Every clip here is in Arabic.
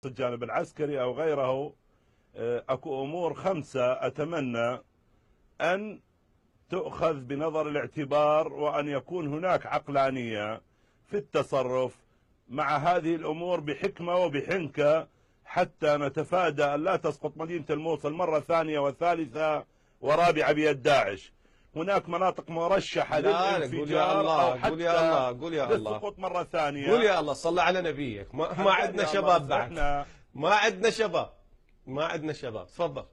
الجانب العسكري أو غيره. أكو أمور 5 أتمنى أن تؤخذ بنظر الاعتبار، وأن يكون هناك عقلانية في التصرف مع هذه الأمور بحكمة وبحنكة، حتى نتفادى أن لا تسقط مدينة الموصل مرة ثانية وثالثة ورابعة بيد داعش. هناك مناطق مرشحة للانفجار أو حتى للسقوط مرة ثانية. قول يا الله، صلى على نبيك. ما عندنا شباب بعد، ما عندنا شباب، ما عندنا شباب. تفضل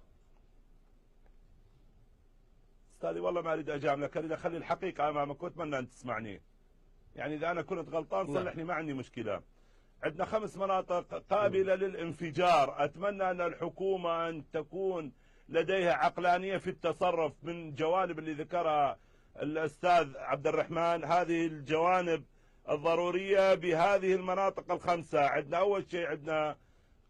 استاذي. والله ما اريد اجاملك، اريد اخلي الحقيقه امامك واتمنى ان تسمعني. يعني اذا انا كنت غلطان صلحني، ما عندي مشكله. عندنا 5 مناطق قابله للانفجار. اتمنى ان الحكومه ان تكون لديها عقلانيه في التصرف من جوانب اللي ذكرها الاستاذ عبد الرحمن. هذه الجوانب الضروريه بهذه المناطق ال5. عندنا اول شيء عندنا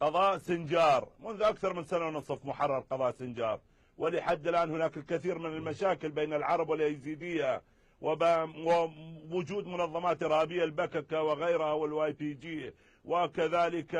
قضاء سنجار، منذ اكثر من سنه ونصف محرر قضاء سنجار، ولحد الآن هناك الكثير من المشاكل بين العرب واليزيدية، ووجود منظمات إرهابية البككة وغيرها والواي بي جي، وكذلك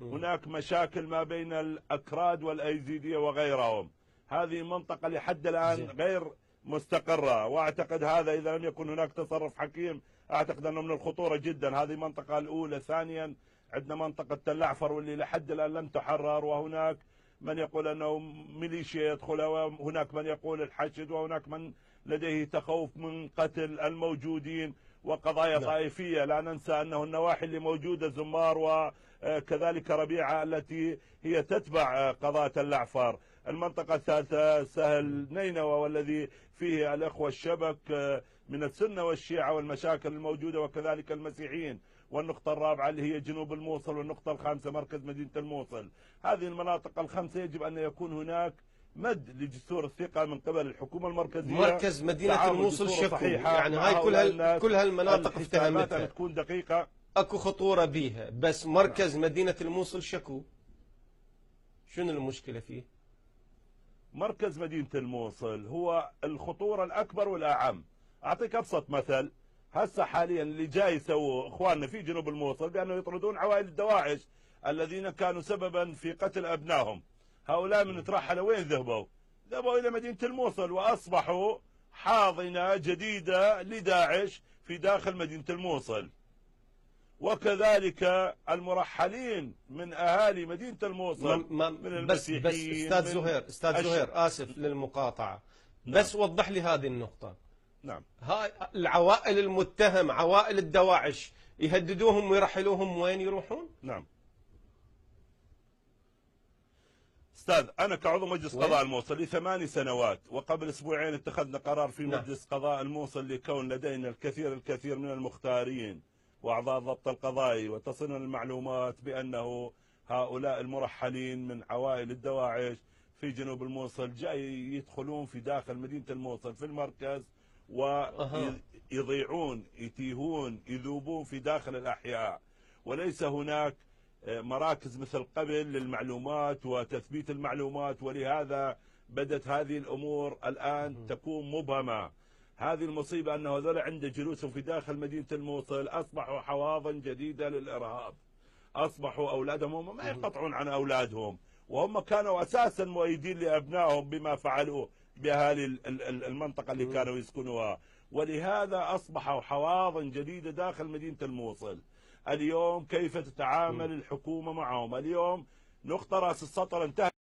هناك مشاكل ما بين الأكراد والأيزيدية وغيرهم. هذه منطقة لحد الآن غير مستقرة، وأعتقد هذا إذا لم يكن هناك تصرف حكيم أعتقد أنه من الخطورة جدا. هذه المنطقة الأولى. ثانيا عندنا منطقة تل أعفر واللي لحد الآن لم تحرر، وهناك من يقول أنه ميليشيا يدخلها، وهناك من يقول الحشد، وهناك من لديه تخوف من قتل الموجودين وقضايا طائفية. لا ننسى أنه النواحي اللي موجودة زمار وكذلك ربيعة التي هي تتبع قضاء تل أعفر. المنطقة الثالثة سهل نينوى، والذي فيه الأخوة الشبك من السنة والشيعة والمشاكل الموجودة، وكذلك المسيحيين. والنقطة الرابعة اللي هي جنوب الموصل، والنقطة الخامسة مركز مدينة الموصل. هذه المناطق ال5 يجب أن يكون هناك مد لجسور الثقة من قبل الحكومة المركزية. مركز مدينة الموصل شكو، يعني هاي كل هالمناطق افتهمتها تكون دقيقة، اكو خطورة بيها، بس مركز مدينة الموصل شكو. شنو المشكلة فيه؟ مركز مدينة الموصل هو الخطورة الأكبر والأعم. أعطيك أبسط مثل. هسه حاليا اللي جاي يسووه اخواننا في جنوب الموصل بانه يطردون عوائل الدواعش الذين كانوا سببا في قتل ابنائهم. هؤلاء من ترحلوا وين ذهبوا؟ ذهبوا الى مدينه الموصل، واصبحوا حاضنه جديده لداعش في داخل مدينه الموصل. وكذلك المرحلين من اهالي مدينه الموصل من المسيحيين. بس استاذ زهير اسف للمقاطعه، بس وضح لي هذه النقطه. نعم. هاي العوائل المتهم، عوائل الدواعش، يهددوهم ويرحلوهم وين يروحون؟ نعم. استاذ، انا كعضو مجلس قضاء الموصل لي 8 سنوات، وقبل اسبوعين اتخذنا قرار في مجلس قضاء الموصل لكون لدينا الكثير من المختارين واعضاء الضبط القضائي، وتصلنا المعلومات بانه هؤلاء المرحلين من عوائل الدواعش في جنوب الموصل جاي يدخلون في داخل مدينة الموصل في المركز، ويضيعون، يتيهون، يذوبون في داخل الأحياء، وليس هناك مراكز مثل قبل للمعلومات وتثبيت المعلومات. ولهذا بدت هذه الأمور الآن تكون مبهمة. هذه المصيبة أنه هذول عند جلوسهم في داخل مدينة الموصل أصبحوا حواضن جديدة للإرهاب. أصبحوا أولادهم هم ما يقطعون عن أولادهم، وهم كانوا أساسا مؤيدين لأبنائهم بما فعلوه بأهالي المنطقة اللي كانوا يسكنوها. ولهذا أصبحوا حواضن جديدة داخل مدينة الموصل. اليوم كيف تتعامل الحكومة معهم؟ اليوم نقطة رأس السطر انتهت.